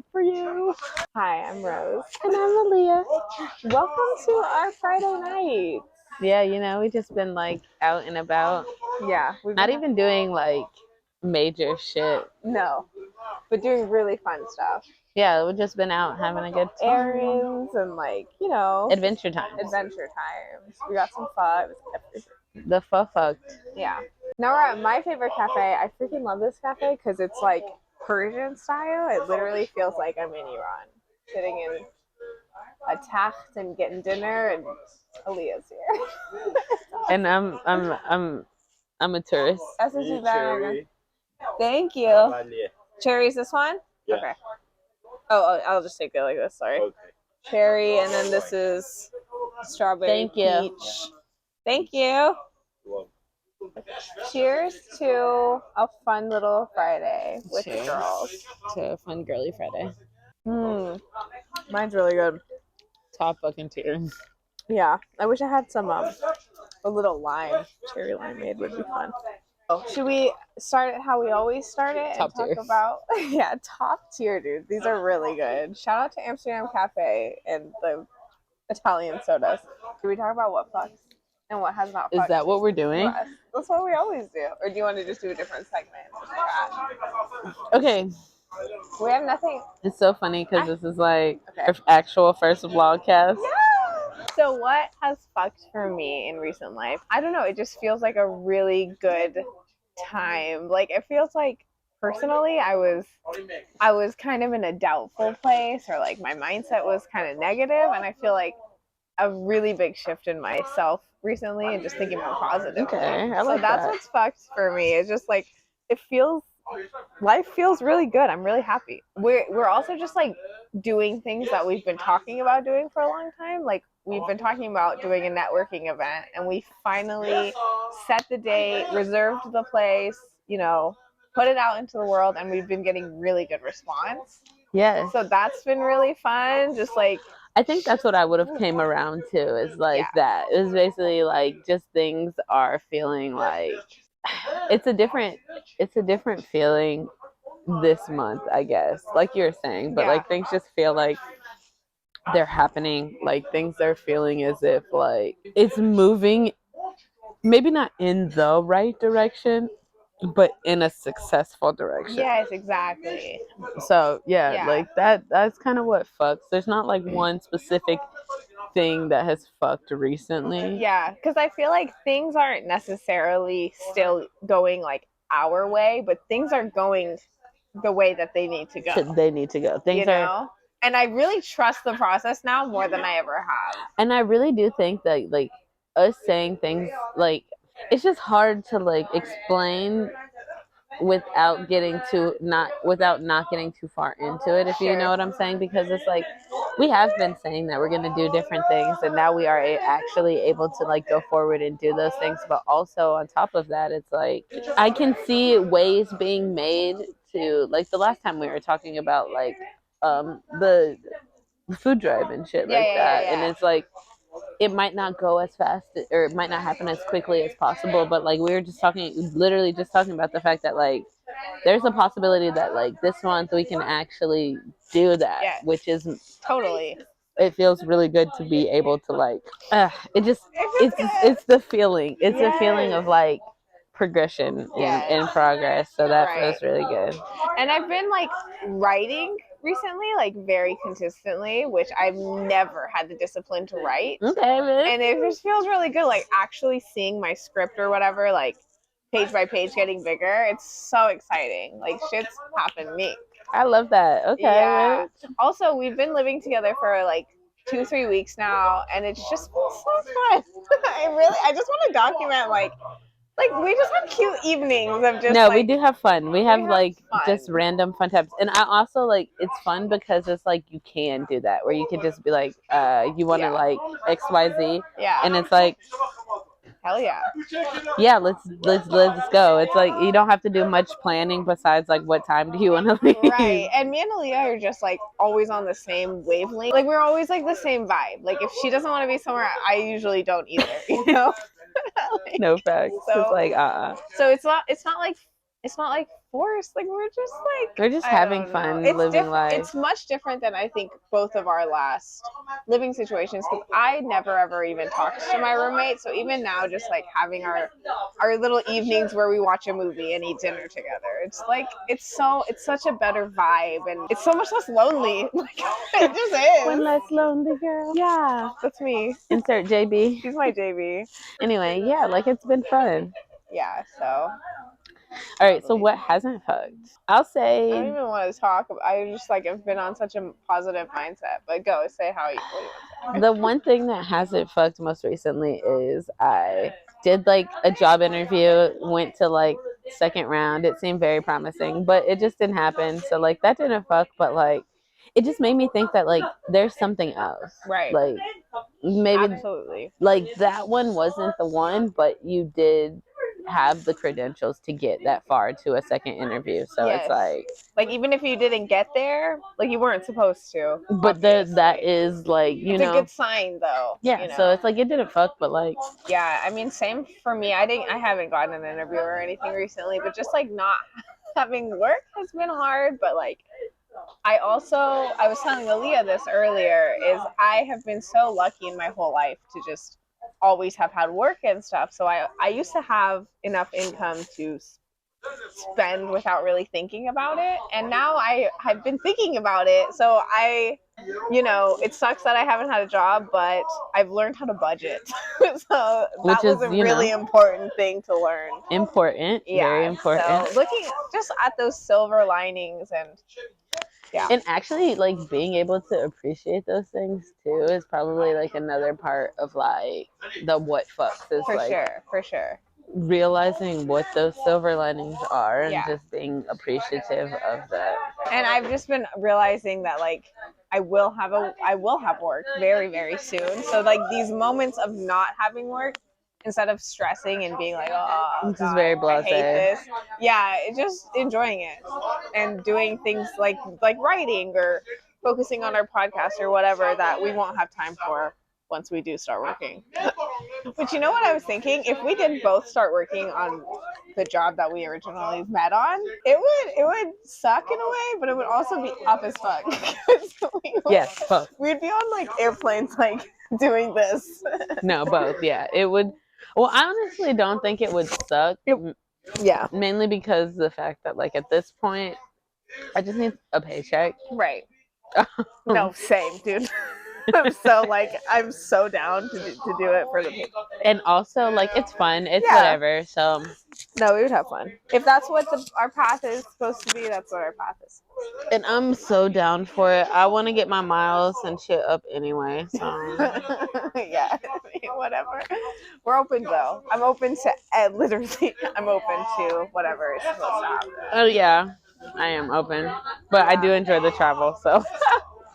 wait for you. Hi, I'm Rose. And I'm Aaliyah. Welcome to our Friday night. Yeah, we just been like out and about. Yeah, Not even doing like major shit. No, but doing really fun stuff. Yeah, we've just been out having a good time. Errands and Adventure times. Adventure times. We got some pho. It was The fucked. Yeah. Now we're at my favorite cafe. I freaking love this cafe because it's like Persian style. It literally feels like I'm in Iran, sitting in a tacht and getting dinner, and Aaliyah's here. And I'm a tourist. That's what she's done. Thank you. Cherry's this one? Yeah. Okay. Oh, I'll just take it like this. Sorry. Okay. Cherry, and then this is strawberry. Thank you. Peach. Thank you. Well, Cheers to a fun little Friday with Cheers. the girls. To a fun girly Friday. Mine's really good. Top fucking tier. Yeah, I wish I had some a little lime, cherry limeade would be fun. Oh, should we start it how we always start it Top and tier. talk about top tier, dude. These are really good. Shout out to Amsterdam Cafe and the Italian sodas. Can we talk about what fucks and what has not fucked? Is that what we're doing? us? That's what we always do. Or do you want to just do a different segment? Okay. We have nothing. It's so funny because this is like Okay. our actual first vlogcast. So what has fucked for me in recent life? I don't know. It just feels like a really good time. Like it feels like personally I was kind of in a doubtful place, or like my mindset was kind of negative, and I feel like a really big shift in myself recently and just thinking more positive. Okay, I like so that's that. what's fucked for me. It's just like life feels really good. I'm really happy. We're also just like doing things that we've been talking about doing for a long time. Like we've been talking about doing a networking event, and we finally set the date, reserved the place, put it out into the world, and we've been getting really good response. Yeah. So that's been really fun. Just like I think that's what I would have came around to is like that. It was basically like just things are feeling like it's a different feeling this month, I guess. Like you're saying, but like things just feel like they're happening. Like things are feeling as if like it's moving, maybe not in the right direction, but in a successful direction. Yes, exactly. So like that's kind of what fucks. There's not like one specific thing that has fucked recently. Yeah, because I feel like things aren't necessarily still going like our way, but things are going the way that they need to go. They need to go. Things are. And I really trust the process now more than I ever have. And I really do think that like us saying things like it's just hard to like explain without not getting too far into it, if you know what I'm saying, because it's like we have been saying that we're going to do different things, and now we are actually able to like go forward and do those things. But also on top of that, it's like I can see ways being made to, like the last time we were talking about like the food drive and shit that. And it's like it might not go as fast, or it might not happen as quickly as possible, but like we were just literally just talking about the fact that like there's a possibility that like this month we can actually do that, which is totally, it feels really good to be able to like it's the feeling, a feeling of like progression and progress, so that feels really good. And I've been like writing recently, like very consistently, which I've never had the discipline to write. Okay, man. And it just feels really good, like actually seeing my script or whatever, like page by page getting bigger. It's so exciting. Like shit's happened to me. I love that. Okay. Yeah. Also, we've been living together for like 2-3 weeks now, and it's just been so fun. I just want to document like we just have cute evenings of just we do have fun. We have fun. Just random fun times. And I also like it's fun because it's like you can do that where you can just be like you want to like XYZ. Yeah. And it's like hell yeah. Yeah, let's go. It's like you don't have to do much planning besides like what time do you want to leave. Right. And me and Aaliyah are just like always on the same wavelength. Like we're always like the same vibe. Like if she doesn't want to be somewhere, I usually don't either, No facts. So, it's like So it's not like forced. Like we're just like we're just I having don't know. fun It's living life. It's much different than I think both of our last living situations because I never ever even talked to my roommate. So even now, just like having our little evenings where we watch a movie and eat dinner together, it's like it's such a better vibe and it's so much less lonely. Like it just is. One less lonely girl. Yeah, that's me. Insert JB. She's my JB. Anyway, yeah, like it's been fun. Yeah, so. All right, so what hasn't fucked? I'll say. I don't even want to talk. I just like have been on such a positive mindset. But go say how you. What do you want to say? The one thing that hasn't fucked most recently is I did like a job interview, went to like second round. It seemed very promising, but it just didn't happen. So like that didn't fuck, but like it just made me think that like there's something else. Right. Like maybe Absolutely. like that one wasn't the one, but you did have the credentials to get that far to a second interview. So Yes. it's like even if you didn't get there, like you weren't supposed to. but that is like it's a good sign though. Yeah, you know? so it's like it didn't fuck, but like yeah, I mean same for me. I haven't gotten an interview or anything recently, but just like not having work has been hard, but like I was telling Aaliyah this earlier, is I have been so lucky in my whole life to just always have had work and stuff. So I used to have enough income to spend without really thinking about it. And now I have been thinking about it. So it sucks that I haven't had a job, but I've learned how to budget. So that was a really important thing to learn. Important. Yeah, very important. So looking just at those silver linings and yeah. And actually like being able to appreciate those things too is probably like another part of like the what fucks is for sure realizing what those silver linings are and just being appreciative of that. And I've just been realizing that like I will have work very, very soon. So like these moments of not having work, instead of stressing and being like, oh, this is very blasé. I hate this. Yeah, it's just enjoying it and doing things like writing or focusing on our podcast or whatever that we won't have time for once we do start working. But you know what I was thinking? If we did both start working on the job that we originally met on, it would suck in a way, but it would also be up as fuck. Fuck. We'd be on like airplanes like doing this. No, both. Yeah, it would. Well, I honestly don't think it would suck. Yeah. Mainly because the fact that like at this point, I just need a paycheck. Right. No, same, dude. I'm so down to do it for the people. And also, like, it's fun. It's whatever. So, no, we would have fun. If that's what our path is supposed to be, that's what our path is. And I'm so down for it. I want to get my miles and shit up anyway. So, yeah, whatever. We're open though. I'm open to literally. I'm open to whatever is supposed to happen. Oh yeah, I am open, but I do enjoy the travel. So,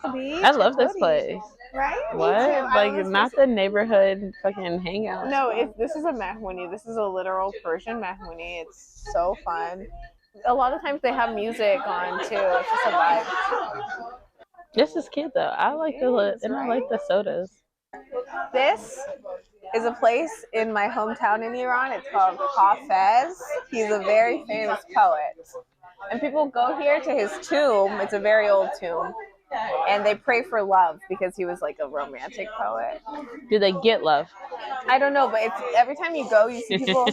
I love this place. Right? What? Like, not the neighborhood fucking hangout. No, this is a mehwani. This is a literal Persian mehwani. It's so fun. A lot of times they have music on too. It's just a vibe. This is cute though. I like I like the sodas. This is a place in my hometown in Iran. It's called Hafez. He's a very famous poet. And people go here to his tomb. It's a very old tomb. And they pray for love because he was like a romantic poet. Do they get love? I don't know, but it's every time you go, you see people.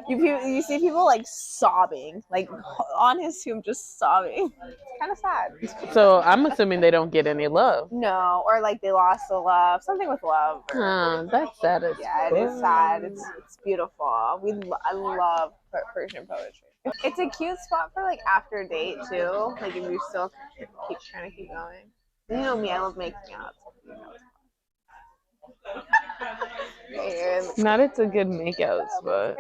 you see people like sobbing, like on his tomb, just sobbing. It's kind of sad. So I'm assuming they don't get any love. No, or like they lost the love, something with love. That's sad. Yeah, it is sad. It's beautiful. I love Persian poetry. It's a cute spot for like after a date too. Like if you still keep trying to keep going. You know me, I love making out. Not it's a good makeouts, but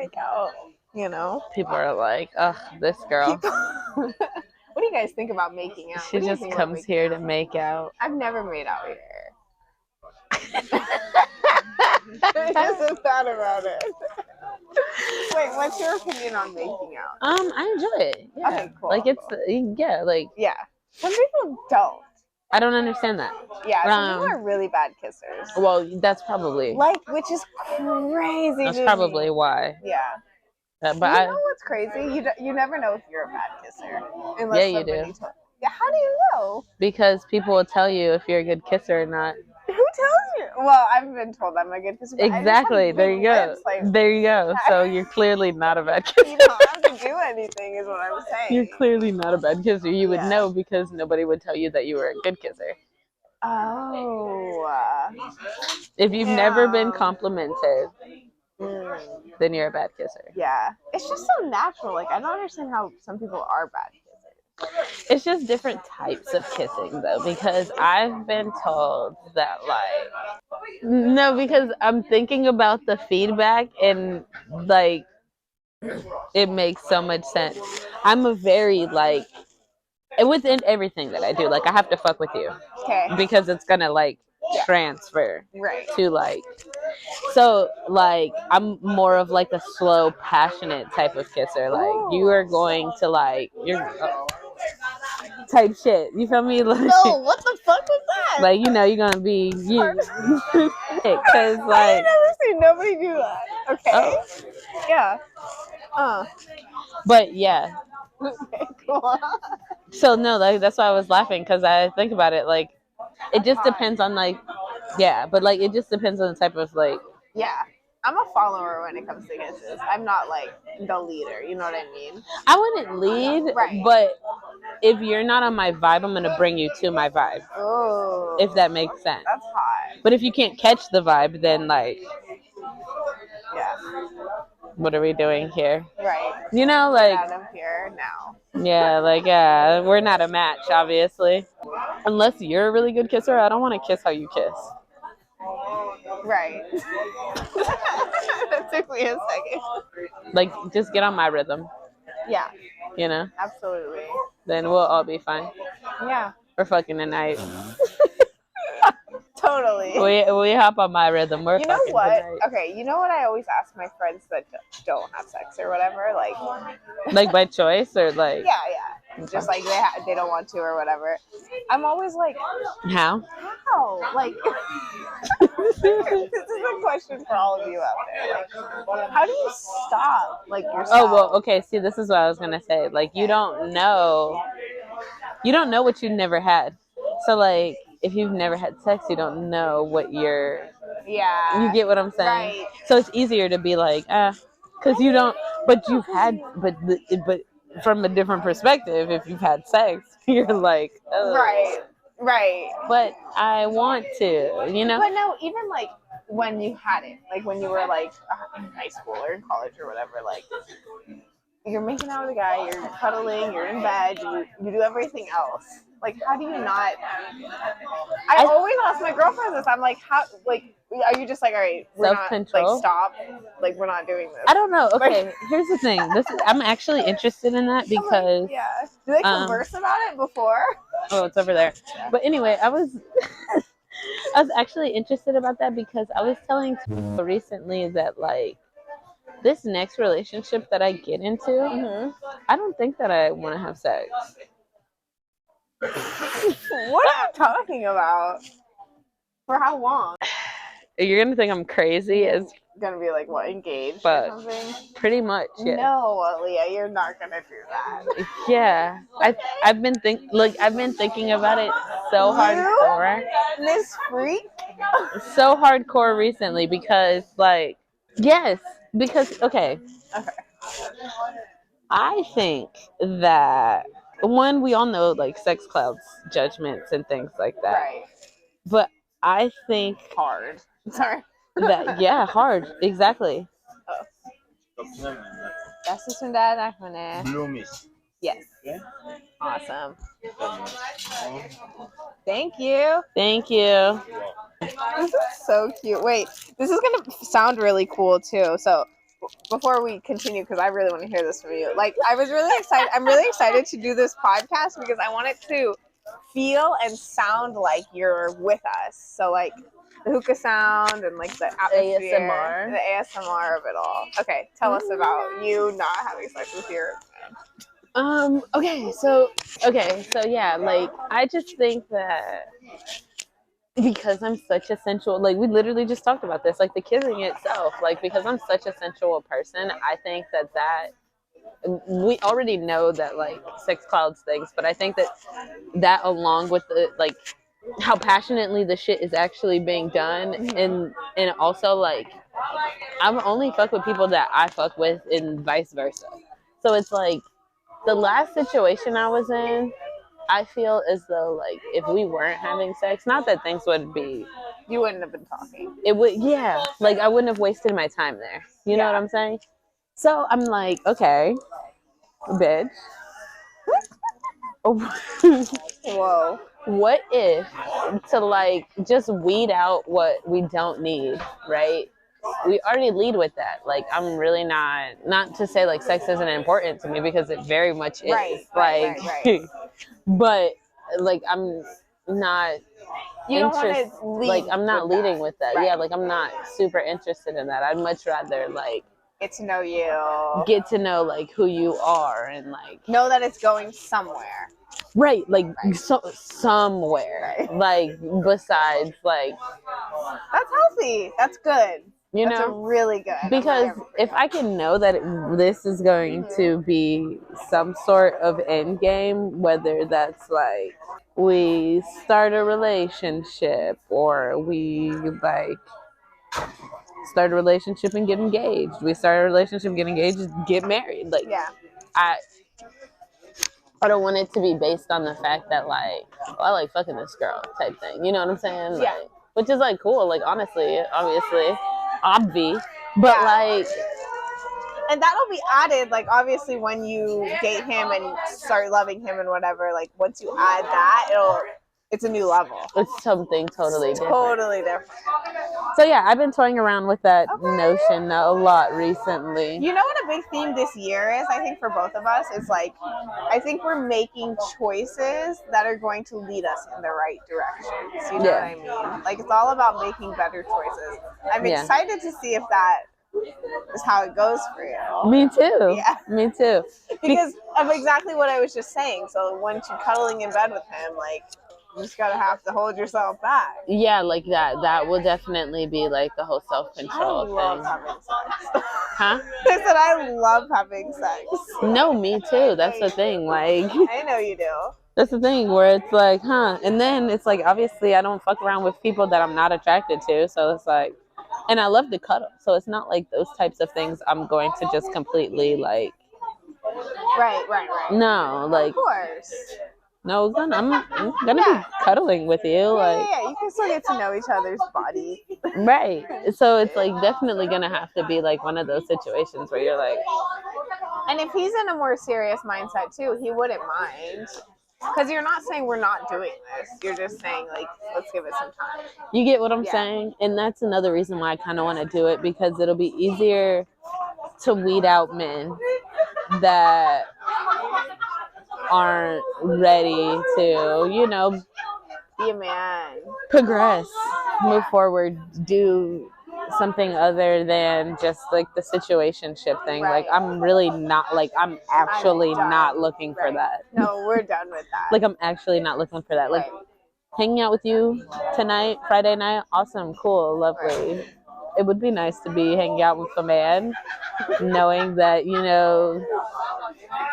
you know, people are like, ugh, this girl. What do you guys think about making out? She just comes here to make out. I've never made out here. I just thought about it. Wait, what's your opinion on making out? I enjoy it. Yeah. Okay, cool. Like it's yeah. Some people don't. I don't understand that. Yeah, some people are really bad kissers. Well, that's probably which is crazy. That's probably why. Yeah. But you know what's crazy? You never know if you're a bad kisser unless Yeah, you somebody do. told. Yeah, how do you know? Because people will tell you if you're a good kisser or not. Who tells you? Well, I've been told I'm a good kisser. But Exactly. There you go. Lips, like, there you go. So you're clearly not a bad kisser. you don't have to do anything, is what I'm saying. You're clearly not a bad kisser. You would Yeah. know because nobody would tell you that you were a good kisser. Oh. If you've never been complimented, then you're a bad kisser. Yeah. It's just so natural. Like, I don't understand how some people are bad kissers. It's just different types of kissing, though, because I've been told that, like, no, because I'm thinking about the feedback and, like, it makes so much sense. I'm a very, like, within everything that I do, like, I have to fuck with you. Okay. Because it's gonna, like, transfer to, like, so, like, I'm more of, like, a slow, passionate type of kisser. Like, you are going to, like, you're type shit. You feel me? Like, no, what the fuck was that? Like, you know, you're gonna be because, like, I never seen nobody do that. Okay. Oh. Yeah. But yeah. Okay, cool. So no, like, that's why I was laughing, because I think about it, like, it just depends on, like, yeah, but, like, it just depends on the type of, like, yeah. I'm a follower when it comes to kisses. I'm not like the leader. You know what I mean? I wouldn't lead, but if you're not on my vibe, I'm gonna bring you to my vibe. Oh, if that makes sense. That's hot. But if you can't catch the vibe, then, like, yeah, what are we doing here? Right. You know, like, get out of here now. Yeah, like, yeah, we're not a match, obviously. Unless you're a really good kisser, I don't want to kiss how you kiss. Right. That took me a second. Like, just get on my rhythm. Yeah. You know? Absolutely. Then we'll all be fine. Yeah. We're fucking tonight. Totally. We hop on my rhythm. We're you know fucking what? tonight. Okay, you know what I always ask my friends that don't have sex or whatever? Like by choice or like? Yeah. Just like they don't want to or whatever. I'm always like, how? Like, this is a question for all of you out there. Like, how do you stop, like, yourself? Oh, well, okay. See, this is what I was gonna say. Like, you don't know what you never had. So, like, if you've never had sex, you don't know what you're. Yeah. You get what I'm saying? Right. So it's easier to be like, because you don't. But you've had, but from a different perspective, if you've had sex, you're like, oh. Right. But I want to, you know. But no, even like when you had it, like when you were like in high school or in college or whatever, like you're making out with a guy, you're cuddling, you're in bed, you do everything else. Like, how do you not? I always ask my girlfriends this. I'm like, how? Like, are you just like, all right, we're not, like, stop, like, we're not doing this? I don't know. Okay, here's the thing. I'm actually interested in that because like, yeah. Do they converse about it before? Oh, it's over there. But anyway, I was actually interested about that because I was telling recently that, like, this next relationship that I get into, I don't think that I want to have sex. What are you talking about? For how long? You're gonna think I'm crazy. It's gonna be like, what, engaged or something? Pretty much. Yeah. No, Aaliyah, you're not gonna do that. Yeah, I've been thinking about it so hardcore. Miss Freak. So hardcore recently because, like, yes, because okay. I think that one, we all know, like, sex clouds judgments and things like that. Right. But I think hard. Sorry. That hard. Exactly. That's just that Bloomies. Yes. Awesome. Thank you. Thank you. This is so cute. Wait, this is gonna sound really cool too. So before we continue, because I really want to hear this from you. Like, I was really excited. I'm really excited to do this podcast because I want it to feel and sound like you're with us. So, like, the hookah sound and, like, the atmosphere, the ASMR of it all. Okay, tell us about you not having sex with your man. Okay, so yeah, like, I just think that because I'm such a sensual, like we literally just talked about this, like the kissing itself, like because I'm such a sensual person, I think that we already know that like sex clouds things, but I think that along with the like how passionately the shit is actually being done, and also like I'm only fuck with people that I fuck with and vice versa. So it's like the last situation I was in, I feel as though like if we weren't having sex, not that things would be, You wouldn't have been talking. it would, yeah, like I wouldn't have wasted my time there. You know what I'm saying? So I'm like, okay, bitch. Whoa. What if to like just weed out what we don't need, right? We already lead with that. Like I'm really not to say like sex isn't important to me because it very much is. Right. But like I'm not You don't want to lead. Like I'm not with leading that. with that. Right. Yeah, like I'm not super interested in that. I'd much rather like Get to know you. get to know like who you are and like Know that it's going somewhere. right, like so, somewhere, like besides like that's healthy. That's good. You That's know, a really good. because if I can know that this is going to be some sort of end game, whether that's like we start a relationship or we like start a relationship and get engaged, we start a relationship, get engaged, get married. Like, I I don't want it to be based on the fact that like, oh, I like fucking this girl type thing. You know what I'm saying? Like, which is like cool. Like honestly, obviously, but like, and that'll be added. Like obviously, when you date him and start loving him and whatever, like once you add that, it's a new level. It's something totally different. Totally different. So yeah, I've been toying around with that notion a lot recently. You know what a big theme this year is, I think, for both of us, is like, I think we're making choices that are going to lead us in the right directions. You know what I mean? Like, it's all about making better choices. I'm excited to see if that is how it goes for you. Me too. Yeah. Me too. Because of exactly what I was just saying. So once you're cuddling in bed with him, like, you just gotta have to hold yourself back. Yeah, like that will definitely be like the whole self-control thing. I love having sex. Huh? I said I love having sex. No, me too. That's the thing. Like, I know you do. That's the thing where it's like, huh? And then it's like, obviously, I don't fuck around with people that I'm not attracted to. So it's like, and I love to cuddle. So it's not like those types of things I'm going to just completely like. Right. No, like. Of course. No, I'm gonna be cuddling with you. Like, yeah, you can still get to know each other's body. Right. So it's like definitely gonna have to be like one of those situations where you're like. And if he's in a more serious mindset too, he wouldn't mind. Because you're not saying we're not doing this. You're just saying, like, let's give it some time. You get what I'm saying? And that's another reason why I kind of want to do it, because it'll be easier to weed out men that aren't ready to, you know, be a man, progress, move forward, do something other than just like the situationship thing. Like I'm really not, like I'm actually not looking for that. No, we're done with that. Like I'm actually not looking for that. Like hanging out with you tonight, Friday night, awesome, cool, lovely. It would be nice to be hanging out with a man, knowing that, you know,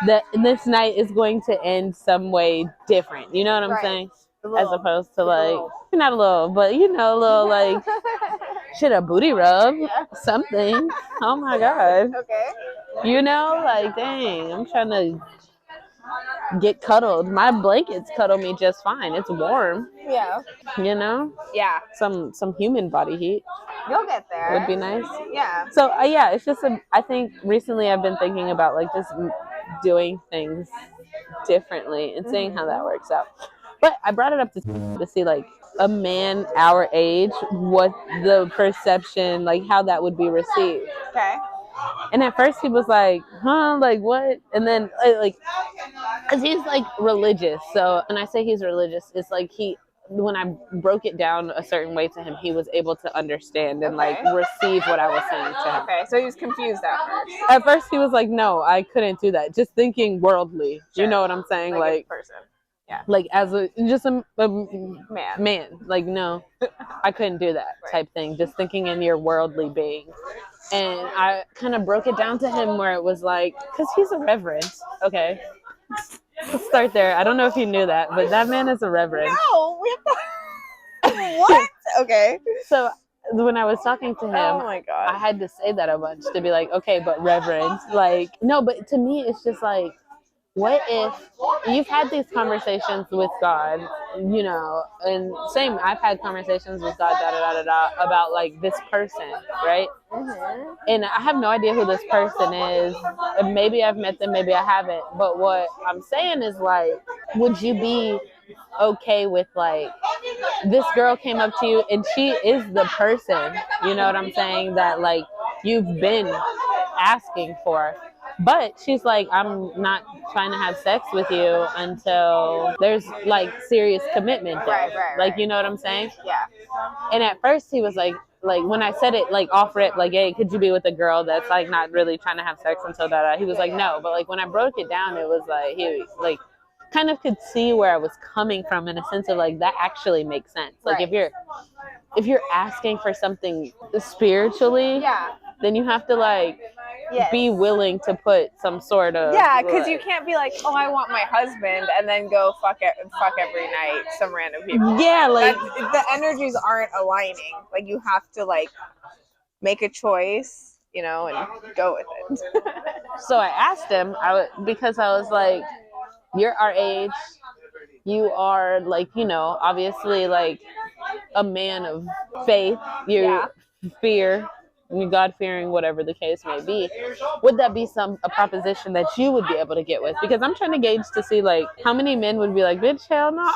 that this night is going to end some way different. You know what I'm saying? As opposed to like, not a little, but you know, a little like, shit, a booty rub, something. Oh my God. Okay. You know, like, dang, I'm trying to get cuddled. My blankets cuddle me just fine. It's warm. Yeah. You know? Yeah. Some human body heat. You'll get there. Would be nice. Yeah. So yeah, it's just I think recently I've been thinking about like just doing things differently and seeing how that works out. But I brought it up to see like a man our age, what the perception, like how that would be received. Okay. And at first he was like, huh, like what? And then like, cause he's like religious. So, and I say he's religious, it's like when I broke it down a certain way to him, he was able to understand and like receive what I was saying to him. Okay, so he was confused at first. At first he was like, no, I couldn't do that. Just thinking worldly. Sure. You know what I'm saying? Like person. Yeah. Like as just a Man. man. Like no, I couldn't do that type thing. Just thinking in your worldly being. And I kind of broke it down to him where it was like, because he's a reverend. Okay. Let's start there. I don't know if you knew that, but that man is a reverend. No, what? Okay. So when I was talking to him, Oh my God. I had to say that a bunch to be like, okay, but reverend, like, no, but to me, it's just like, what if you've had these conversations with God, and same, I've had conversations with God, about like this person, right? Mm-hmm. And I have no idea who this person is. Maybe I've met them, maybe I haven't. But what I'm saying is like, would you be okay with like this girl came up to you and she is the person, you know what I'm saying, that like you've been asking for. But she's like, I'm not trying to have sex with you until there's like serious commitment there. Right. Like, you know what I'm saying? Yeah. And at first he was like when I said it like off rip, like, hey, could you be with a girl that's like not really trying to have sex until that? He was like, no. But like when I broke it down, it was like he like kind of could see where I was coming from in a sense of like that actually makes sense. Like Right. if you're asking for something spiritually, Yeah. then you have to like be willing to put some sort of because you can't be like, oh, I want my husband, and then go fuck every night some random people. Yeah, like the energies aren't aligning. Like you have to like make a choice, and go with it. So I asked him, because I was like, you're our age, you are like, obviously like a man of faith, you fear, you God fearing, whatever the case may be. Would that be a proposition that you would be able to get with? Because I'm trying to gauge to see like how many men would be like, bitch, hell no.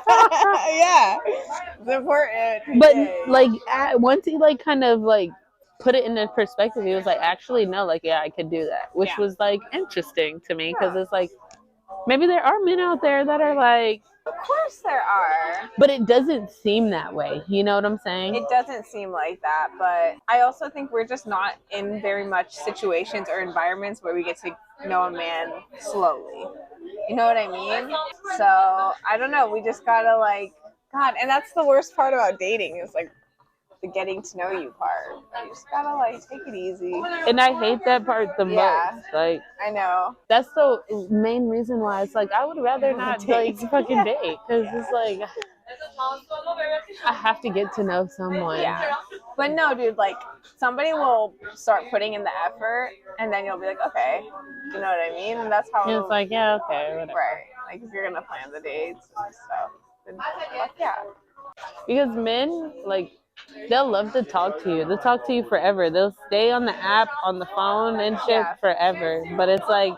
Yeah, it's important. But like once he like kind of like put it into perspective, he was like, actually no, like yeah, I could do that, which was like interesting to me because it's like maybe there are men out there that are like, of course there are, but it doesn't seem that way. You know what I'm saying? It doesn't seem like that, but I also think we're just not in very much situations or environments where we get to know a man slowly. You know what I mean? So I don't know. We just gotta like, God, and that's the worst part about dating is like the getting to know you part. You just gotta like take it easy. And I hate that part the most. Like I know. That's the main reason why it's like I would rather not like fucking date because it's like I have to get to know someone. Yeah. But no, dude, like somebody will start putting in the effort and then you'll be like, okay. You know what I mean? And that's how it's like, yeah, okay, whatever. Right. Like if you're gonna plan the dates and stuff, then like, yeah. Because men, like, they'll love to talk to you. They'll talk to you forever. They'll stay on the app, on the phone and shit forever. But it's like,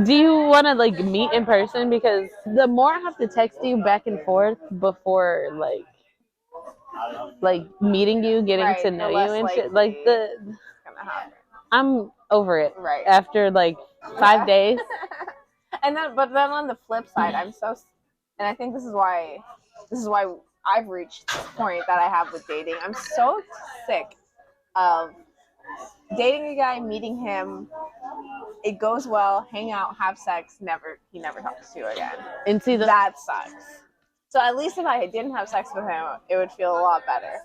do you want to like meet in person? Because the more I have to text you back and forth before like meeting you, getting to know you and shit, like I'm over it. Right. After like 5 days. But then on the flip side, and I think this is why I've reached this point that I have with dating. I'm so sick of dating a guy, meeting him, it goes well, hang out, have sex, he never talks to you again. And see that sucks. So at least if I didn't have sex with him, it would feel a lot better.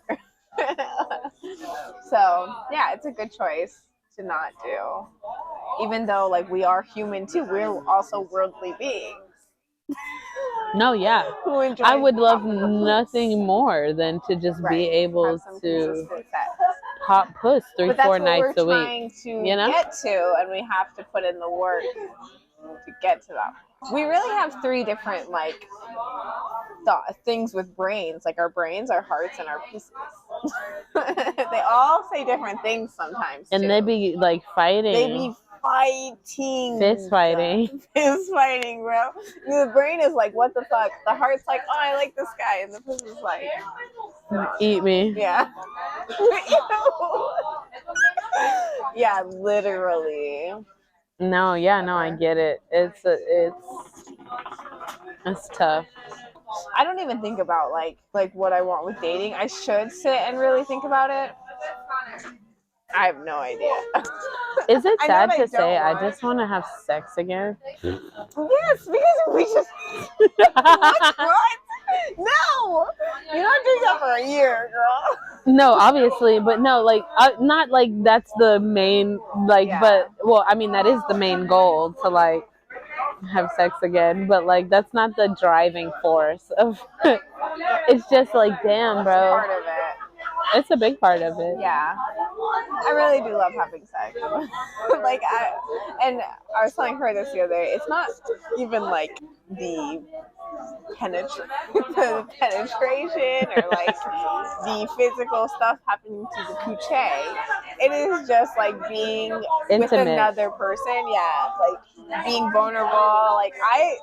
So yeah, it's a good choice to not do. Even though like we are human too, we're also worldly beings. No, yeah. I would love nothing more than to just be able to hot puss 3-4 nights a week. But that's what we're trying to get to, and we have to put in the work to get to that. We really have 3 different like things with brains. Like our brains, our hearts, and our pieces. They all say different things sometimes. And they be like fighting. They be fighting. Fist fighting. Fist fighting, bro. The brain is like, what the fuck? The heart's like, oh, I like this guy. And the pussy's like, eat me. Yeah. Yeah, literally. No, yeah, no, I get it. It's tough. I don't even think about like what I want with dating. I should sit and really think about it. I have no idea. Is it I know sad what I to say don't I want. just want to have sex again? Yes, because we just what? No, you're not doing that for a year, girl. No, obviously, but no, like not like that's the main like, Yeah. but well, I mean that is the main goal to like have sex again, but like that's not the driving force of. It's just like, damn, bro. Part of it. It's a big part of it. Yeah, I really do love having sex. Like I was telling her this the other day. It's not even like the the penetration or like the physical stuff happening to the coochie. It is just like being with Intimate. another person. Yeah, like being vulnerable. Like I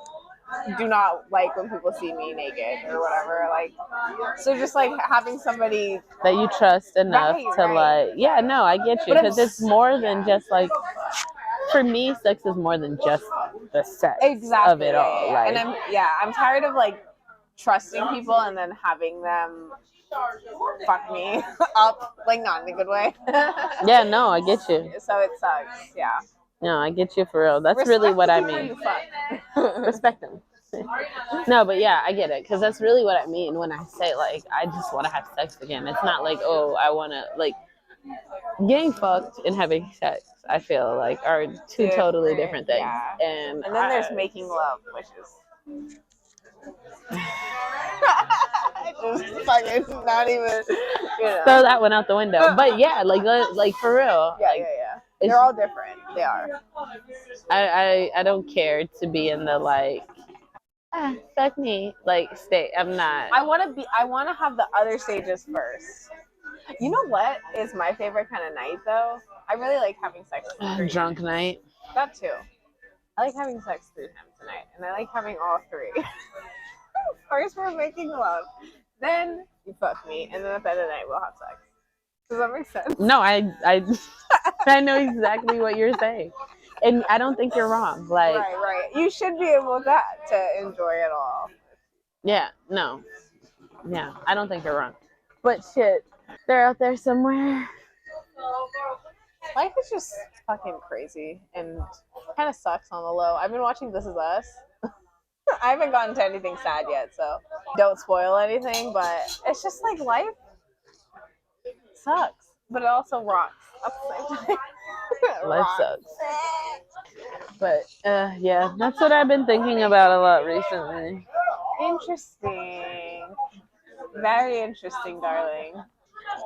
do not like when people see me naked or whatever. Like, so just like having somebody That you trust enough to like, yeah, no, I get you, because it's more than just like, for me, sex is more than just the sex of it all. Yeah. Like, And I'm tired of like trusting people and then having them fuck me up, like not in a good way. yeah, no, I get you. So it sucks. Yeah. No, I get you for real. That's really what I mean. Respect them. No, but yeah, I get it, because that's really what I mean when I say like I just want to have sex again. It's not like, oh, I want to like getting fucked and having sex. I feel like are two totally different things. Yeah. And then there's making love, which is just fucking not even. Throw that one out the window. But yeah, like for real. Yeah, like, yeah. They're all different. They are. I don't care to be in the like fuck me like state. I'm not. I want to have the other stages first. You know what is my favorite kind of night though? I really like having sex. Drunk night. That too. I like having sex 3 times a night, and I like having all 3. First we're making love, then you fuck me, and then at the end of the night we'll have sex. Does that make sense? No, I know exactly what you're saying, and I don't think you're wrong. Like, right. You should be able to enjoy it all. Yeah, no, yeah, I don't think you're wrong. But shit, they're out there somewhere. Life is just fucking crazy and kind of sucks on the low. I've been watching This Is Us. I haven't gotten to anything sad yet, so don't spoil anything, but it's just like life sucks, but it also rocks at the same time. Life sucks. But yeah, that's what I've been thinking about a lot recently. Interesting. Very interesting, darling.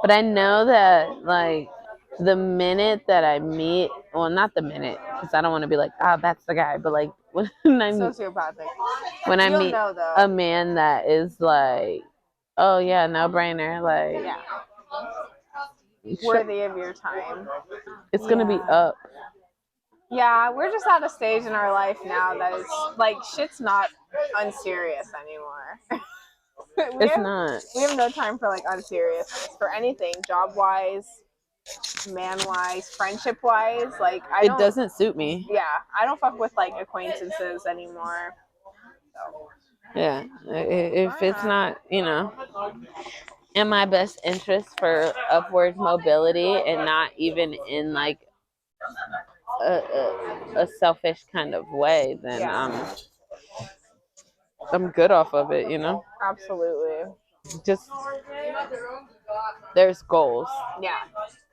But I know that like the minute that I meet, well, not the minute, because I don't want to be like, that's the guy, but like when I Sociopathic. When I You'll meet know, though. a man that is like, oh yeah, no brainer, like worthy of your time. It's gonna be up. Yeah, we're just at a stage in our life now that is like shit's not unserious anymore. Not. We have no time for like unseriousness for anything, job wise, man wise, friendship wise. Like it doesn't suit me. Yeah, I don't fuck with like acquaintances anymore. So. Yeah, if it's not, in my best interest for upward mobility and not even in like a selfish kind of way, then I'm good off of it, Absolutely. Just there's goals. Yeah.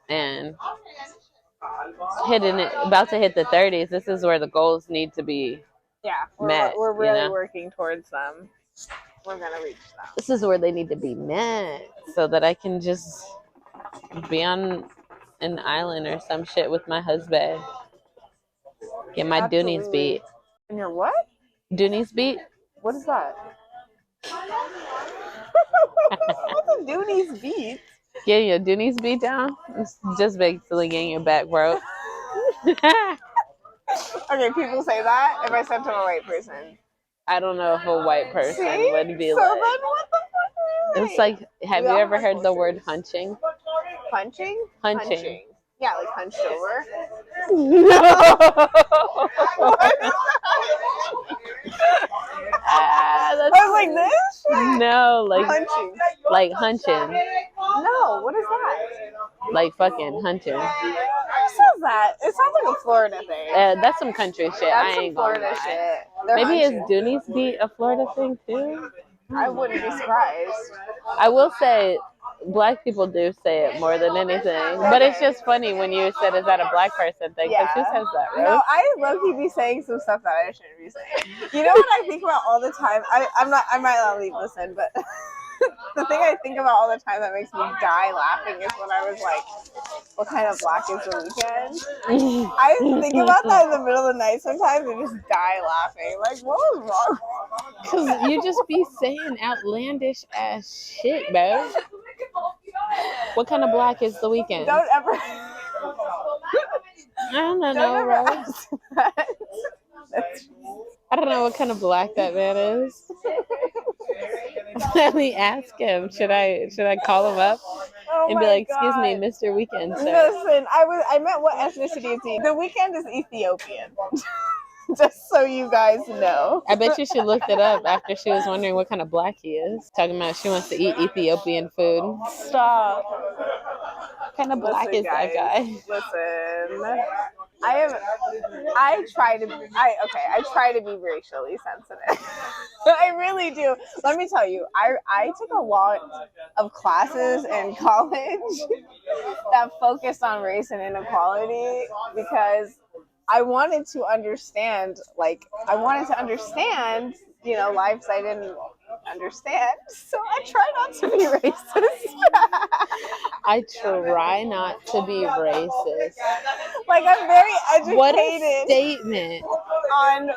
And about to hit the 30s, this is where the goals need to be met. We're really working towards them. We're gonna reach them. This is where they need to be met so that I can just be on an island or some shit with my husband. Get my Doonies beat. And your what? Doonies beat? What is that? What's a Doonies beat? Getting your Doonies beat down? It's just basically getting your back broke. Okay, people say that if I said to a white person. I don't know if a white person would be so like. Then what the fuck? It's like, have you ever heard the word hunching? Punching? Hunching. Yeah, like hunched over. No. I was like this? No, like hunching. Like hunching. No, what is that? Like fucking hunching. Who says that? It sounds like a Florida thing. That's some country shit. That's I some ain't gonna Florida lie. shit. They're Maybe is munching. Dooney's Beat a Florida thing too? I wouldn't be surprised. I will say black people do say it more than anything. But it's just funny when you said, is that a black person thing? Because who says that, Rose? No, I low-key be saying some stuff that I shouldn't be saying. You know what I think about all the time? I might not leave this in, but the thing I think about all the time that makes me die laughing is when I was like, what kind of black is the weekend? I think about that in the middle of the night sometimes and just die laughing. Like, what was wrong? Because you just be saying outlandish ass shit, bro. What kind of black is the weekend? Don't ever. I don't know, Don't ever Rose. ask that. I don't know what kind of black that man is. Let me ask him. Should I call him up and be like, "Excuse me, Mr. Weekend, sir." Listen, I meant what ethnicity is he? The Weekend is Ethiopian. Just so you guys know. I bet you she looked it up after she was wondering what kind of black he is. Talking about she wants to eat Ethiopian food. Stop. What kind of black is that guy? Listen. I try to be racially sensitive. I really do. Let me tell you, I took a lot of classes in college that focused on race and inequality because I wanted to understand, lives I didn't understand. So I try not to be racist. I try not to be racist. Like, I'm very educated. What a statement. On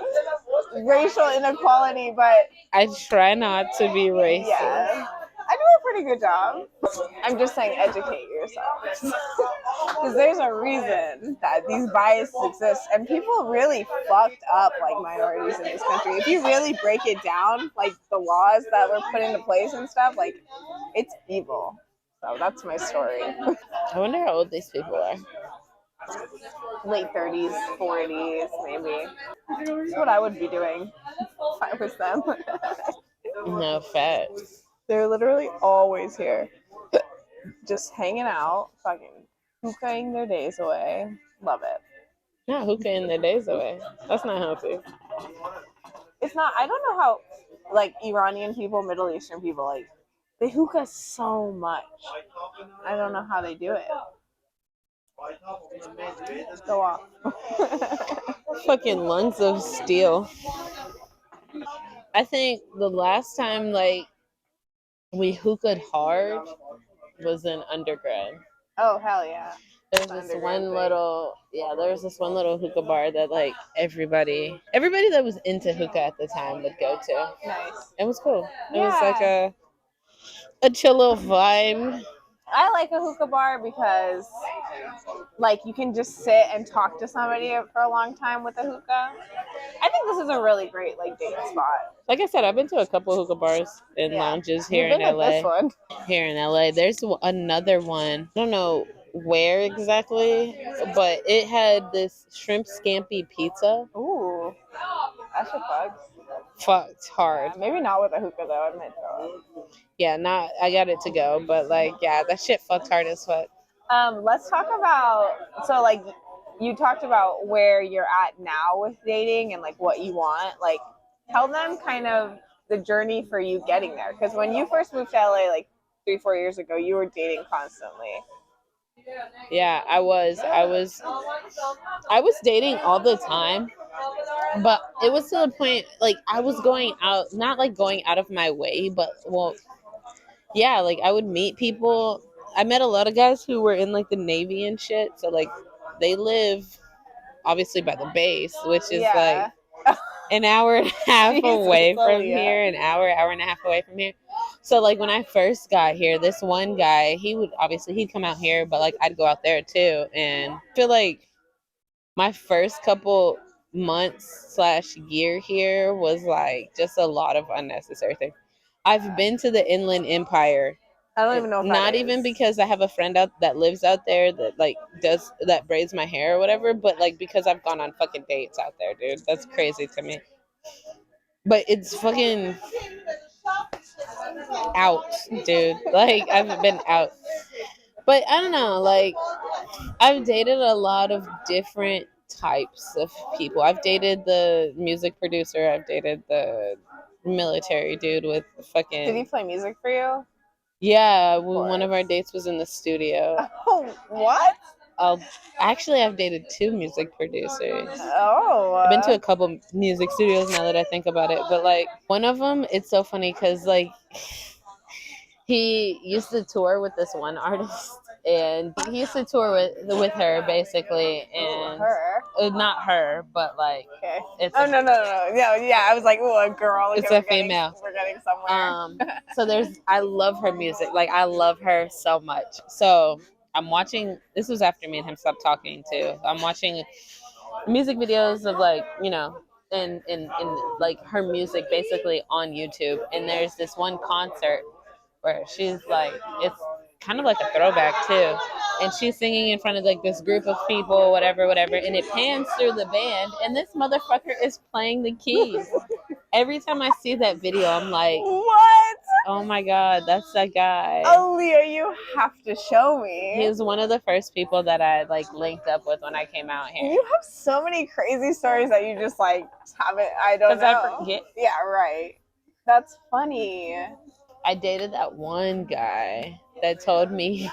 racial inequality, but I try not to be racist. Yeah. I do a pretty good job. I'm just saying, educate yourself. Because there's a reason that these biases exist. And people really fucked up, like, minorities in this country. If you really break it down, like, the laws that were put into place and stuff, like, it's evil. So that's my story. I wonder how old these people are. Late 30s, 40s, maybe. That's what I would be doing if I was them. No facts. They're literally always here. Just hanging out, fucking hookahing their days away. Love it. Not hookahing their days away. That's not healthy. It's not, I don't know how, like, Iranian people, Middle Eastern people, like, they hookah so much. I don't know how they do it. Go off. Fucking lungs of steel. I think the last time, like, we hookahd hard was in undergrad. Oh, hell yeah. There's this one little hookah bar that, like, everybody that was into hookah at the time would go to. Nice. It was cool. It was like a chill little vibe. I like a hookah bar because, like, you can just sit and talk to somebody for a long time with a hookah. I think this is a really great, like, date spot. Like I said, I've been to a couple hookah bars and lounges here in LA. This one. Here in LA, there's another one. I don't know where exactly, but it had this shrimp scampi pizza. Ooh, that shit bugs. Fucked hard. Yeah, maybe not with a hookah though. I might throw up. Yeah, I got it to go, but, like, yeah, that shit fucked hard as fuck. Let's talk about, so, like, you talked about where you're at now with dating and, like, what you want. Like, tell them kind of the journey for you getting there. Because when you first moved to LA, like, 3-4 years ago, you were dating constantly. Yeah, I was dating all the time, but it was to the point, like, I was going out, not like going out of my way, but, well, yeah, like, I would meet people. I met a lot of guys who were in, like, the Navy and shit, so, like, they live obviously by the base, which is like an hour and a half away from here, an hour and a half away from here. So, like, when I first got here, this one guy, he'd come out here, but, like, I'd go out there too. And I feel like my first couple months / year here was, like, just a lot of unnecessary things. I've been to the Inland Empire. I don't even know what Not even because I have a friend that lives out there that, like, that braids my hair or whatever, but, like, because I've gone on fucking dates out there, dude. That's crazy to me. But it's fucking out, dude. Like, I've been out. But I don't know, like, I've dated a lot of different types of people. I've dated the music producer. I've dated the military dude with Did he fucking play music for you? yeah. course. One of our dates was in the studio. Oh, what? I'll actually I've dated two music producers. Oh. I've been to a couple music studios now that I think about it, but like one of them, it's so funny because like he used to tour with this one artist, and he used to tour with her basically, and her. not her, but like Okay. it's Oh no. Yeah. I was like, oh, a girl. Okay, it's a female. We're getting somewhere. So I love her music. Like I love her so much. So I'm watching. This was after me and him stopped talking too. I'm watching music videos of like and like her music basically on YouTube. And there's this one concert where she's like, it's kind of like a throwback too, and she's singing in front of like this group of people, whatever, and it pans through the band, and this motherfucker is playing the keys. Every time I see that video, I'm like, what? oh my god, that's that guy. Aaliyah, you have to show me. He was one of the first people that I like linked up with when I came out here. You have so many crazy stories that you just like haven't. I don't know. I forget. Yeah, right. That's funny. I dated that one guy that told me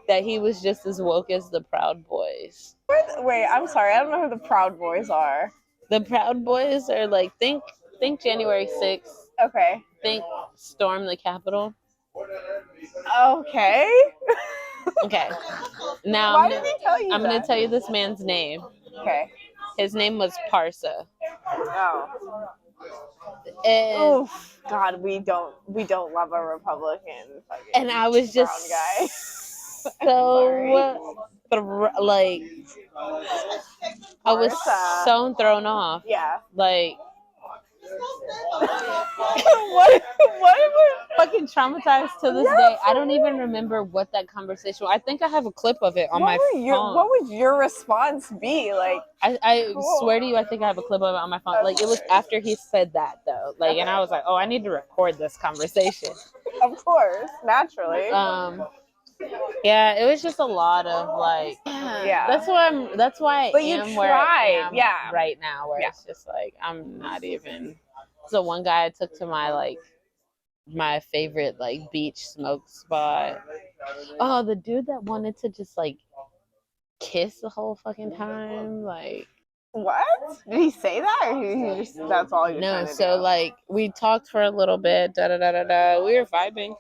that he was just as woke as the Proud Boys. Wait, I'm sorry. I don't know who the Proud Boys are. The Proud Boys are like think January 6th. Okay. Think storm the Capitol. Okay. Okay. Now Why did he tell you I'm that? going to tell you this man's name. Okay. His name was Parsa. Oh. And oof, God, we don't love a Republican. And I was just guy. so like I was so thrown off. Yeah. Like what fucking traumatized to this day. I don't even remember what that conversation was. I think I have a clip of it on my phone. What would your response be? Like I swear to you, I think I have a clip of it on my phone. Like it was after he said that though. Like and I was like, oh, I need to record this conversation. Of course, naturally. Yeah, it was just a lot of like yeah. That's why I am where I am right now, where it's just like I'm not even. So one guy I took to my favorite like beach smoke spot. Oh, the dude that wanted to just like kiss the whole fucking time, like what? Did he say that, or he just that's all you? No, so do? Like we talked for a little bit, we were vibing.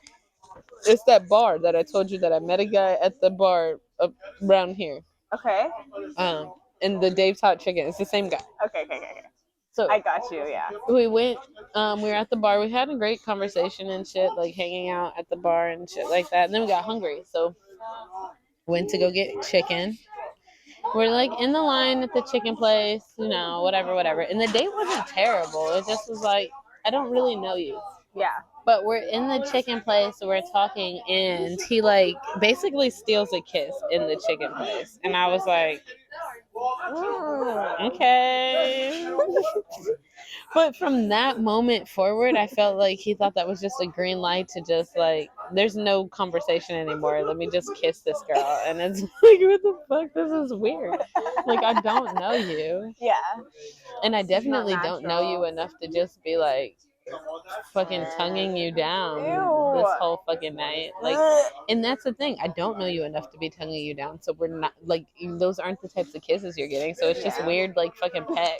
It's that bar that I told you that I met a guy at the bar around here. Okay. And the Dave's Hot Chicken. It's the same guy. Okay. So I got you. Yeah. We went. We were at the bar. We had a great conversation and shit, like hanging out at the bar and shit like that. And then we got hungry, so went to go get chicken. We're like in the line at the chicken place, whatever. And the date wasn't terrible. It just was like, I don't really know you. Yeah. But we're in the chicken place, we're talking, and he like basically steals a kiss in the chicken place. And I was like, okay. But from that moment forward, I felt like he thought that was just a green light to just like, there's no conversation anymore. Let me just kiss this girl. And it's like, what the fuck? This is weird. Like, I don't know you. Yeah. And I definitely don't know you enough to just be like, fucking tonguing you down this whole fucking night. Like, and that's the thing. I don't know you enough to be tonguing you down. So we're not, like, those aren't the types of kisses you're getting. So it's just weird, like, fucking peck.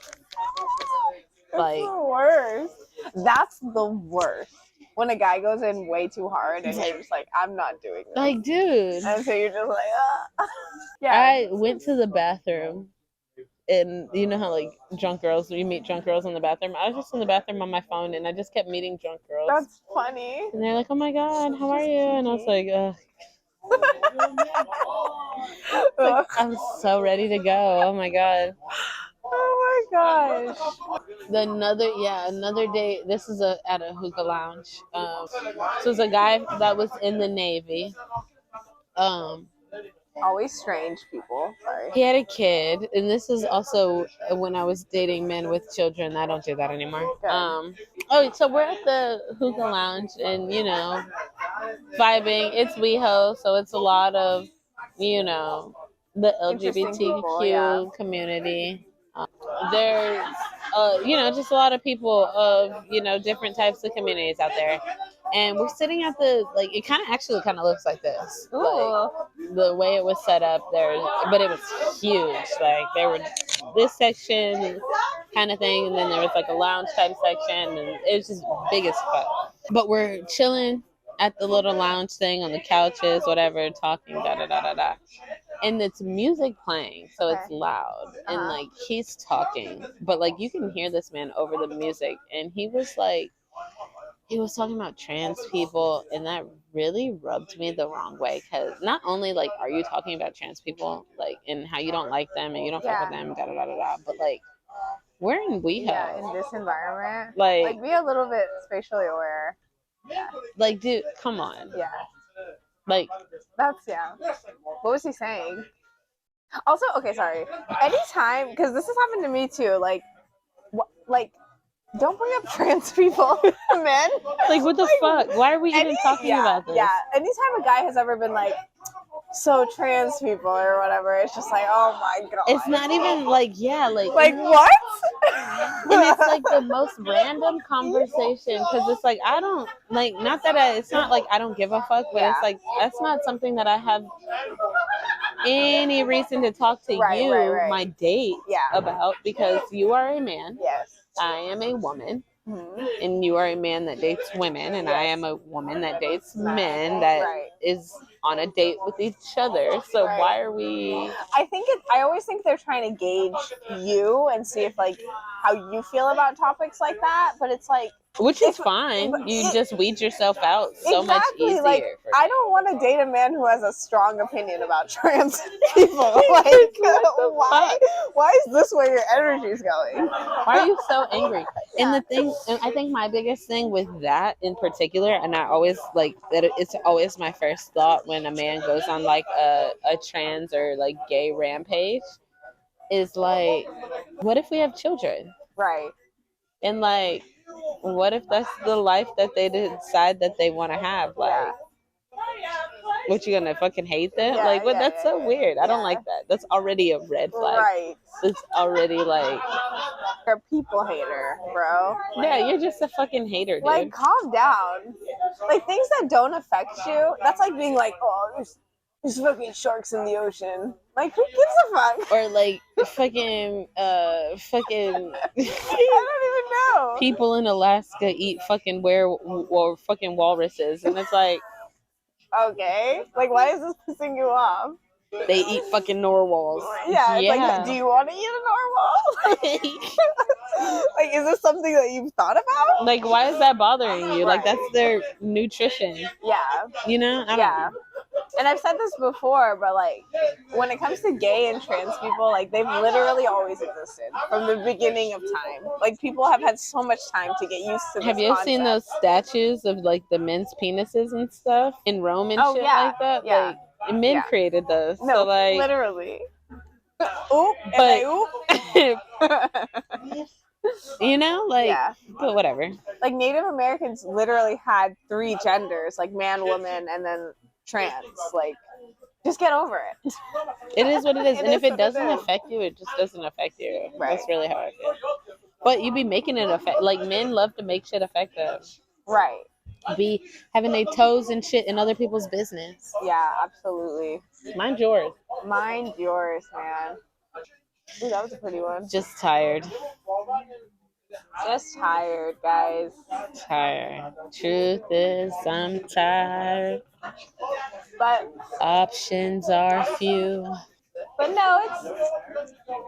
Like, the worst. That's the worst. When a guy goes in way too hard and you're just like, I'm not doing this. Like, dude. And so you're just like, yeah. I went to the bathroom. And you know how like drunk girls, you meet drunk girls in the bathroom. I was just in the bathroom on my phone, and I just kept meeting drunk girls. That's funny. And they're like, "Oh my god, how are you?" And I was like, like, I'm so ready to go. Oh my god. Oh my gosh. Another day. This is at a hookah lounge. So it's a guy that was in the Navy. Always strange people. Sorry. He had a kid, and this is also when I was dating men with children. I don't do that anymore. So we're at the hookah lounge, and vibing. It's WeHo, so it's a lot of, the interesting people, LGBTQ yeah. community. There's, just a lot of people of, different types of communities out there. And we're sitting at the, like, it kind of looks like this. Ooh. Like, the way it was set up there, but it was huge. Like, there were this section kind of thing, and then there was like a lounge type section, and it was just big as fuck. But we're chilling at the little lounge thing on the couches, whatever, talking, da da da da da. And it's music playing, so it's loud, and like he's talking, but like you can hear this man over the music, and he was talking about trans people, and that really rubbed me the wrong way, because not only like are you talking about trans people, like, and how you don't like them and you don't fuck with them, da da da da da, but like we're in WeHo. Yeah, in this environment, like be a little bit spatially aware. Yeah. Like, dude, come on. Yeah. Like, that's What was he saying? Also, okay, sorry. Anytime, because this has happened to me too. Like, don't bring up trans people, men. Like, what the fuck? Why are we even talking about this? Yeah. Anytime a guy has ever been like, so trans people or whatever, it's just like, oh my god. It's not even like, like what? And it's like the most random conversation, because it's like I don't like, not that it's not like I don't give a fuck, but it's like that's not something that I have any reason to talk to my date, about, because you are a man. Yes. I am a woman. Mm-hmm. And you are a man that dates women, and I am a woman that dates men that is on a date with each other. So why are we? I always think they're trying to gauge you and see if like how you feel about topics like that. But it's like, which is fine. You just weed yourself out so much easier. Like, I don't want to date a man who has a strong opinion about trans people. Like, why is this where your energy is going? Why are you so angry? And the thing, and I think my biggest thing with that in particular, and I always like that, it's always my first thought when a man goes on like a trans or like gay rampage, is like, what if we have children? Right. And like, what if that's the life that they decide that they want to have? Like, what, you gonna fucking hate them? Like, what? That's so weird. I don't like that. That's already a red flag. Right. It's already like, you're a people hater, bro. Yeah, you're just a fucking hater, dude. Like, calm down. Like, things that don't affect you, that's like being like, oh, there's fucking sharks in the ocean. Like, who gives a fuck? Or like fucking I don't even know. People in Alaska eat fucking fucking walruses, and it's like, okay, like, why is this pissing you off? They eat fucking narwhals. Yeah, it's like, do you want to eat a narwhal? Like, is this something that you've thought about? Like, why is that bothering you? Like, that's their nutrition. Yeah. You know? I don't know. And I've said this before, but like, when it comes to gay and trans people, like, they've literally always existed from the beginning of time. Like, people have had so much time to get used to this Have you seen those statues of like the men's penises and stuff in Rome and shit like that? Yeah. Like, men created those. No, so like, literally. Oop, and oop. You know, like, but whatever. Like, Native Americans literally had 3 genders, like man, woman, and then trans. Like, just get over it. It is what it is. And if it doesn't affect you, it just doesn't affect you. Right. That's really how I feel. But you be making it affect, like, men love to make shit affect them. Right. Be having their toes and shit in other people's business. Yeah, absolutely. Mind yours. Mind yours, man. Ooh, that was a pretty one. Just tired. Just tired, guys. Tired. Truth is, I'm tired. But options are few. But no,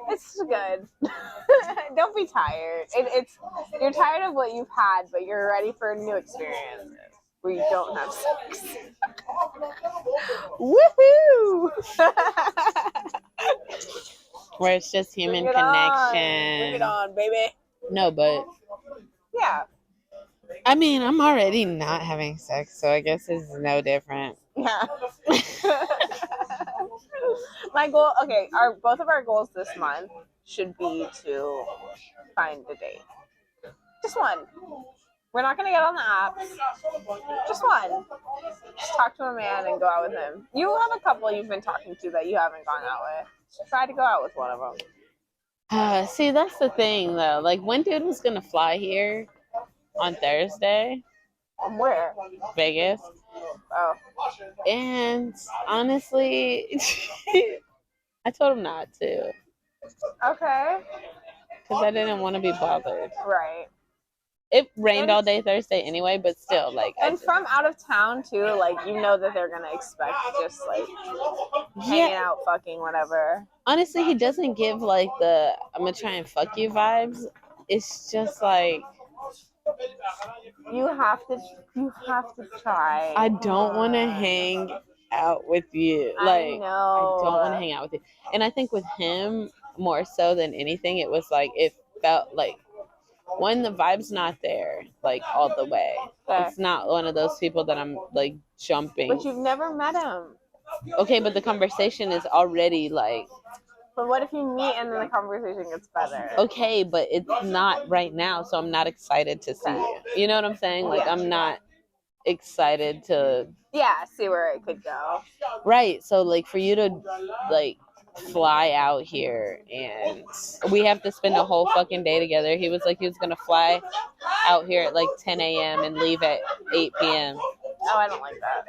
it's good. Don't be tired. You're tired of what you've had, but you're ready for new experiences where you don't have sex. Woohoo! Where it's just human connection. Bring it on, baby. No, but yeah. I mean, I'm already not having sex, so I guess it's no different. Yeah. My goal, okay, both of our goals this month should be to find a date. Just one. We're not going to get on the apps. Just one. Just talk to a man and go out with him. You have a couple you've been talking to that you haven't gone out with. Just try to go out with one of them. See, that's the thing though. Like, one dude was gonna fly here on Thursday, From where? Vegas, Oh, and honestly, I told him not to okay. because I didn't want to be bothered. Right. It rained all day Thursday anyway, but still, like, And from out of town too, like you know that they're gonna expect just like hanging out, fucking, whatever. Honestly, he doesn't give like the "I'm gonna try and fuck you" vibes. It's just like You have to try. I don't want to hang out with you. Like, I know. I don't want to hang out with you. And I think with him more so than anything, it was like it felt like when the vibe's not there, like all the way. Okay. It's not one of those people that I'm like jumping. But you've never met him. Okay, but the conversation is already like. But what if you meet and then the conversation gets better? Okay, but it's not right now, so I'm not excited to see you. You know what I'm saying? Like, I'm not excited to. Yeah, see where it could go. Right. So, like, for you to, like, fly out here and we have to spend a whole fucking day together. He was like, he was going to fly out here at like 10 a.m. and leave at 8 p.m. Oh, I don't like that.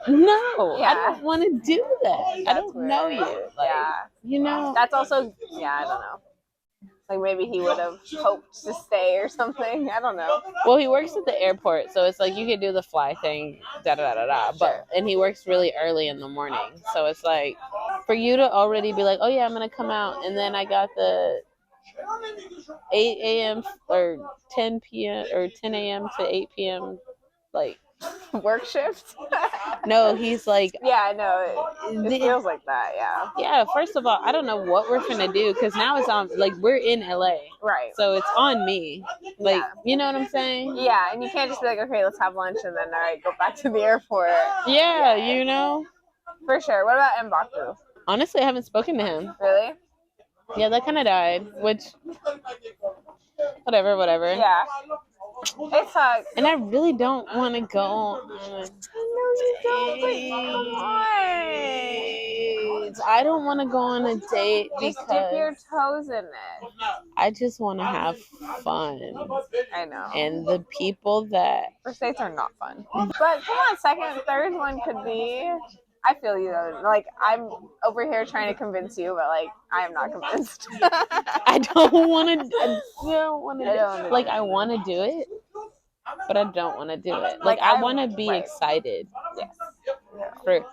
No, Yeah. I don't want to do that. I don't weird. know you. Like, Yeah. You know. That's also, yeah, I don't know. Like maybe he would have hoped to stay or something. I don't know. Well, he works at the airport, so it's like you could do the fly thing, da da da da. But and he works really early in the morning, so it's like for you to already be like, oh yeah, I'm gonna come out, and then I got the 8 a.m. or 10 p.m. or 10 a.m. to 8 p.m. like work shift. No, he's like, yeah, I know. It feels like that. Yeah. Yeah. First of all, I don't know what we're gonna do because now it's on. Like we're in LA, right? So it's on me. Like you know what I'm saying? Yeah, and you can't just be like, okay, let's have lunch and then all right, go back to the airport. Yeah, you know. For sure. What about Mbaku? Honestly, I haven't spoken to him. Really? Yeah, that kind of died. Which, whatever. Yeah. It sucks. And I really don't want to go on a date. Come on. I don't want to go on a date because just dip your toes in it. I just want to have fun. I know. And the people that first dates are not fun. But come on, second, third one could be. I feel you though. Like I'm over here trying to convince you, but like I am not convinced. I don't want to. I don't want to. Like I want to do it, but I don't want to do it. Like I want to be excited. Yes. For,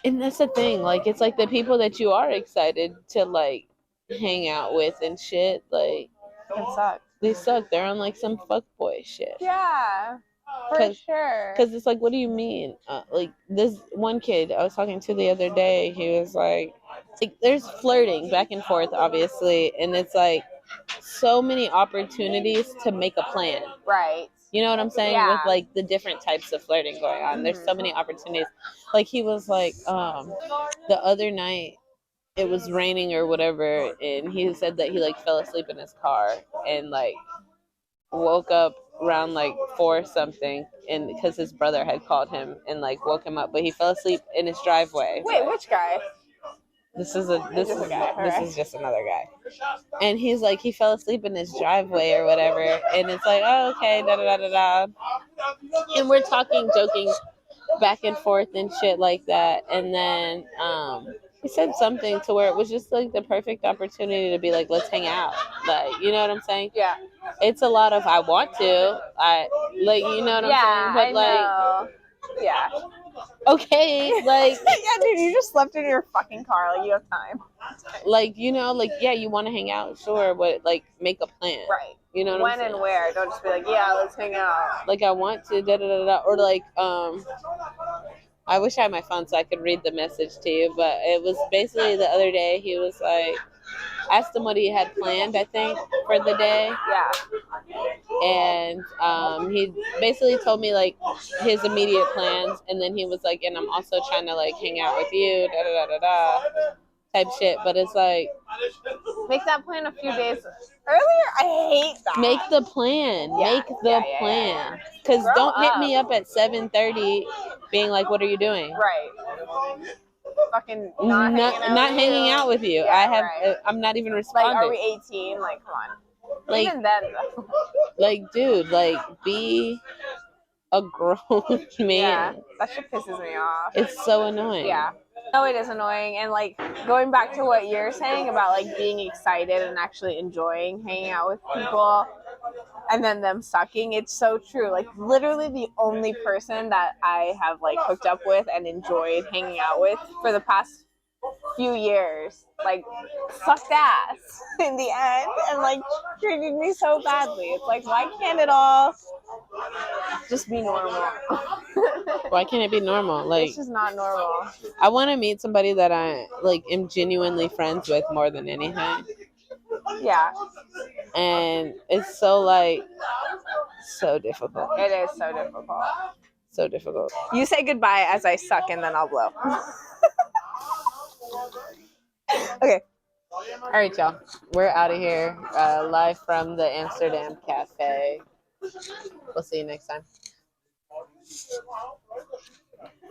and that's the thing. Like it's like the people that you are excited to like hang out with and shit. Like it sucks. They suck. They're on like some fuckboy shit. Yeah. For sure. Because it's like, what do you mean? Like this one kid I was talking to the other day, he was like, there's flirting back and forth, obviously, and it's like so many opportunities to make a plan. Right. You know what I'm saying? Yeah. With like the different types of flirting going on. There's so many opportunities. Like he was like, the other night it was raining or whatever, and he said that he like fell asleep in his car and like woke up around like 4 something, and because his brother had called him and like woke him up, but he fell asleep in his driveway. Wait, which guy? This is just another guy, and he's like he fell asleep in his driveway or whatever, and it's like, oh okay, da da da da da, and we're talking, joking back and forth and shit like that, and then he said something to where it was just like the perfect opportunity to be like, let's hang out, like, you know what I'm saying? Yeah. It's a lot of I want to, I like, you know what I'm saying? But I know. Yeah. Okay, like yeah, dude, you just slept in your fucking car, like you have time. Like, you know, like yeah, you want to hang out, sure, but like make a plan. Right. You know what when I'm saying? And where. Don't just be like, yeah, let's hang out. Like I want to da da da da, or like I wish I had my phone so I could read the message to you, but it was basically the other day he was like, asked him what he had planned, I think, for the day. Yeah. And he basically told me like his immediate plans, and then he was like, and I'm also trying to like hang out with you, da da da da da, type shit. But it's like, make that plan a few days earlier. I hate that. Make the plan. Yeah. Make the plan. Because don't hit me up at 7:30 being like, "What are you doing?" Right. Fucking not hanging out not with hanging you. out with you. Yeah, right. I'm not even Like, are responding. we 18? Like, come on. Like, Even then, though. like, dude, like, be a grown Yeah, man. that shit pisses me off. It's so annoying. Yeah. No, it is annoying. And like going back to what you're saying about like being excited and actually enjoying hanging out with people and then them sucking, it's so true. Like literally the only person that I have like hooked up with and enjoyed hanging out with for the past few years, like sucked ass in the end and like treated me so badly. It's like, why can't it all just be normal? Why can't it be normal? Like, it's just not normal. I want to meet somebody that I like am genuinely friends with more than anything. Yeah. And it's so like so difficult. It is so difficult. So difficult. You say goodbye as I suck and then I'll blow. Okay. All right, y'all. We're out of here. Live from the Amsterdam Cafe. We'll see you next time.